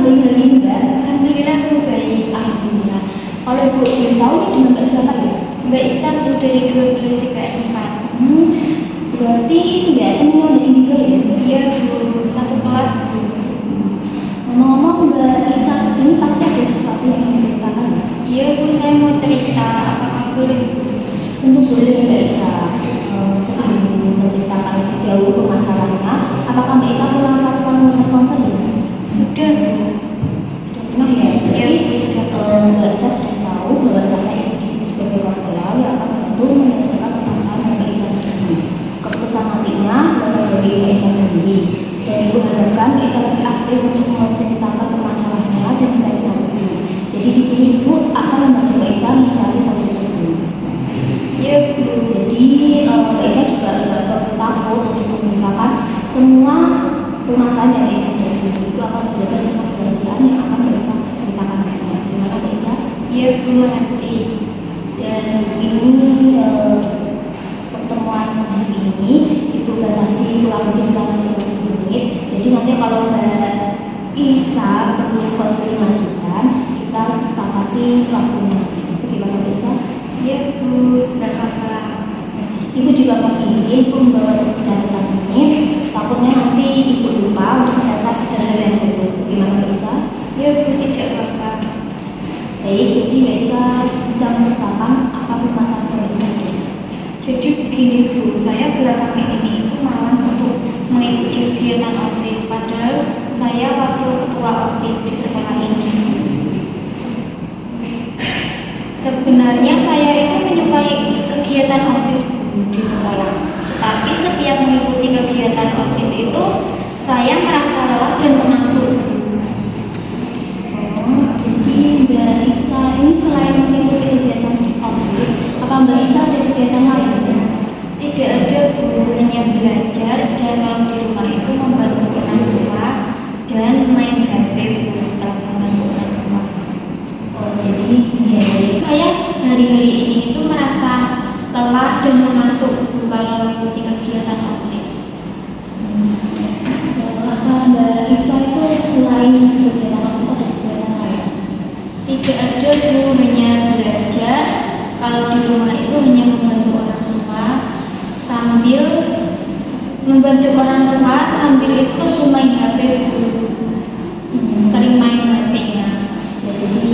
hari-hari ini Mbak? Alhamdulillah aku baik. Alhamdulillah. Kalau Ibu belum tahu nih dengan Mbak siapa ya? Mbak Isa Bu dari 12 IPS 4. Berarti itu ya, temennya Mbak Indigo ya? Iya Bu, satu kelas Bu. Ngomong-ngomong Mbak Isa kesini pasti ada sesuatu yang ingin ceritakan ya? Iya Bu, saya mau cerita. Apakah boleh Bu? Tentu boleh Mbak Isa. Sebelum menceritakan lebih jauh permasalahannya, apakah Mbak Isa pernah melakukan proses konseling? Sudah Bu. Sudah pernah ya? Iya Bu, sudah. Mbak Isa sudah tahu bahwa saya Ibu di sini sebagai konselor yang akan membantu menyelesaikan permasalahan yang Mbak Isa hadapi. Keputusan nantinya berasal dari Mbak Isa sendiri. Dan Ibu harapkan Mbak Isa lebih aktif untuk menceritakan permasalahannya dan mencari solusi. Jadi di sini Ibu akan membantu Mbak Isa mencari solusi itu. Iya Bu. Jadi Mbak Isa juga tidak perlu takut untuk menceritakan semua permasalahan yang Mbak Isa hadapi. Ibu akan menjaga semua kerahasiaan yang akan Mbak Isa ceritakan. Gimana Mbak Isa? Iya Bu, mengerti. Dan ini pertemuan hari ini Ibu batasi kurang lebih selama 30 menit. Jadi nanti kalau Mbak Isa perlu konseling lanjutan, kita sepakati waktunya nanti. Gimana Mbak Isa? Iya Bu, nggak apa-apa. Ibu juga mohon izin Ibu membawa buku catatan ini. Takutnya nanti Ibu lupa untuk mencatat hal-hal yang perlu. Gimana Mbak Isa? Iya Bu, tidak apa-apa. Baik, jadi Mbak Isa bisa menceritakan apa permasalahan Mbak Isa ini. Jadi begini Bu, saya belakangan ini itu malas untuk mengikuti kegiatan OSIS, padahal saya wakil ketua OSIS di sekolah ini. Sebenarnya saya itu menyukai kegiatan OSIS Bu, di sekolah, tapi setiap mengikuti kegiatan OSIS itu saya merasa lelah dan mengantuk Bu. Jadi Mbak Isa ini selain mengikuti kegiatan OSIS, apa Mbak Isa ada kegiatan lain? Tidak ada Bu, hanya belajar dan kalau di rumah itu membantu orang tua dan main HP Bu setelah membantu orang tua. Jadi ya, Saya hari-hari ini itu merasa lelah dan mengantuk Bu kalau mengikuti kegiatan OSIS. apa Mbak Isa itu selain kegiatan OSIS ada kegiatan lain? Tidak ada Bu, hanya belajar. Kalau di rumah itu hanya membantu orang tua sambil itu aku main HP Bu. Sering main HP-nya. Ya, jadi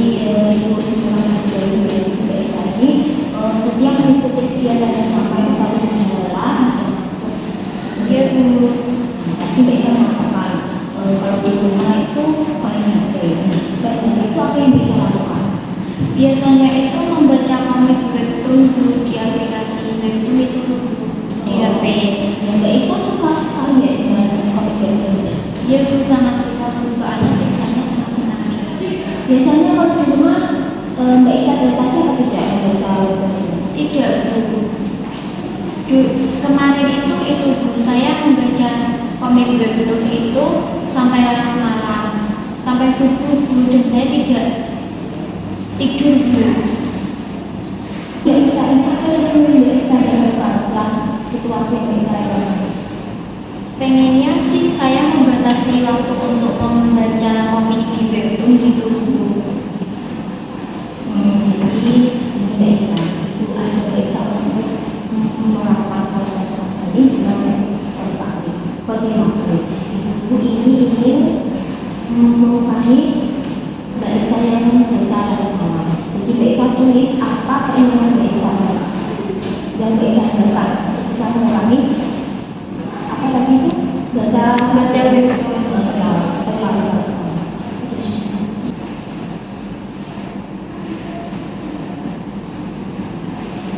Ibu semuanya dari Mbak Isa ini setiap mengikuti kegiatan yang sama itu selalu mengelola. Iya Bu. Tapi Mbak Isa mengatakan kalau di rumah itu main HP. Dan itu apa yang bisa lakukan? Biasanya itu membaca komik webtoon Bu di aplikasi webtoon itu Bu, di HP. Mbak Isa suka sekali ya dengan komik webtoon. Iya Bu, sangat suka Bu, soalnya ceritanya sangat menarik. Biasanya kalau di rumah Mbak Isa adaptasi apa tidak membaca webtoon itu? Tidak Bu. Kemarin itu Bu, saya membaca komik webtoon itu sampai larut malam, sampai subuh Bu, dan saya tidak tidur Bu. Mbak Isa ini apa yang Mbak Isa lakukan setelah situasi yang Mbak Isa alami? Pengennya sih saya membatasi waktu untuk membaca komik di webtoon gitu Bu. Jadi Mbak Isa, Ibu ajak Mbak Isa untuk melakukan proses konseling dengan terpaksa. Bagaimana Ibu ini ingin melukai Mbak Isa yang membaca dari malam. Jadi Mbak Isa tulis apa keinginan Mbak Isa dan Mbak Isa lakukan untuk bisa mengurangi apa tadi itu baca webtoon. terlalu.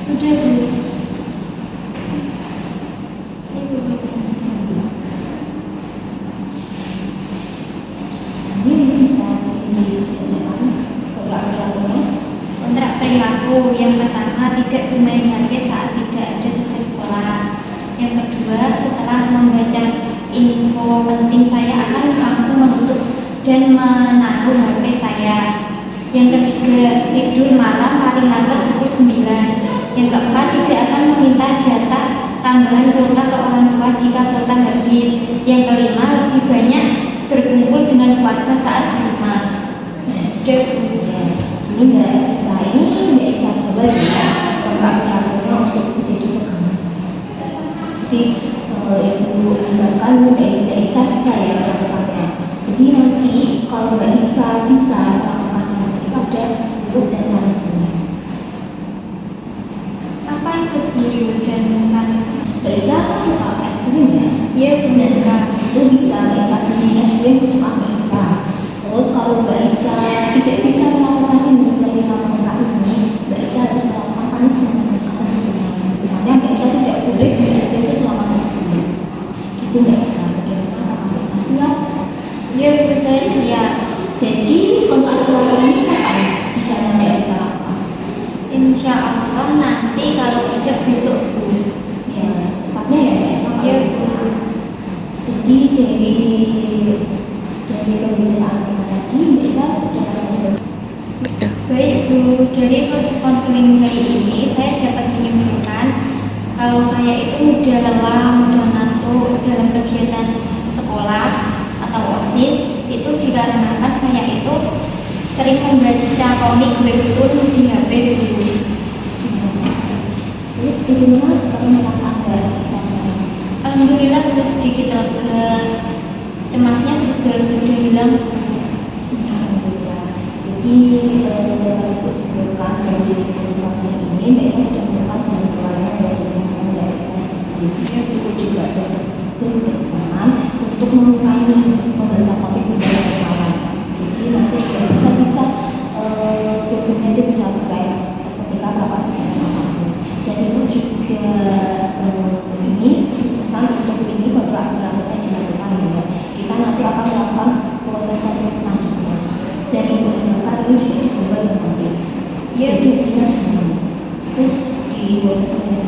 Sudah Bu. Ini bisa dibacakan kontrak perilakunya. Kontrak perilaku yang pertama, tidak bermain HP saat tidak ada tugas sekolah. Yang kedua, setelah membaca info penting saya akan langsung menutup dan menaruh HP saya. Yang ketiga, tidur malam paling lambat pukul 9. Yang keempat, tidak akan meminta jatah tambahan kuota ke orang tua jika kuota habis. Yang kelima, lebih banyak berkumpul dengan keluarga saat di rumah. Sudah Bu. Ya, ini Mbak Isa coba ya kontrak operatornya untuk menjadi pegangan. Jadi Ibu anggarkan Mbak Isa bisa ya melakukannya. Jadi nanti kalau Mbak Isa bisa melakukannya itu ada reward dan punishment. Apa itu reward dan punishment? Mbak Isa kan suka es krim ya? Iya benar Kak. Itu bisa Mbak Isa beli es krim kesukaan Mbak Isa. Terus kalau Mbak Isa tidak bisa melakukan ini ketika kontrak ini, Mbak Isa harus melakukan punishment atau hukumannya Mbak Isa tidak boleh beli es krim itu selama 1 bulan. Itu Mbak Isa. Bagaimana apakah Mbak Isa siap? Iya Bu, saya siap. Jadi kontrak operator ini kapan bisa Mbak Isa lakukan? Insya Allah nanti kalau tidak besok Bu. Ya secepatnya ya Mbak Isa. Iya Kalau bisa. Bu. Jadi dari pembicaraan kita tadi Mbak Isa dapat menyimpulkan. Baik Bu, dari proses konseling hari ini saya dapat menyimpulkan kalau saya itu mudah lelah, mudah ngantuk dalam kegiatan sekolah atau OSIS itu dikarenakan saya itu sering membaca komik webtoon di HP dulu. Terus bagaimana sekarang merasa Mbak Isa sekarang? Alhamdulillah sudah sedikit lega, cemasnya juga sudah hilang. Alhamdulillah. Jadi dapat Ibu simpulkan dari konsultasi ini Mbak Isa sudah menemukan jalan keluarnya dari masalah Mbak Isa. Ibu juga berpesan untuk mengurangi membaca komik budaya Jepang. Jadi nanti Mbak Isa bisa dokumennya itu bisa fresh ketika rapat dengan apapun. Dan itu juga ini pesan untuk ini kontrak operatornya dilakukan ya. Kita nanti akan melakukan proses-proses selanjutnya. Dan Ibu harapkan ini juga diubah yang nanti. Iya, Jadi isinya itu di proses-proses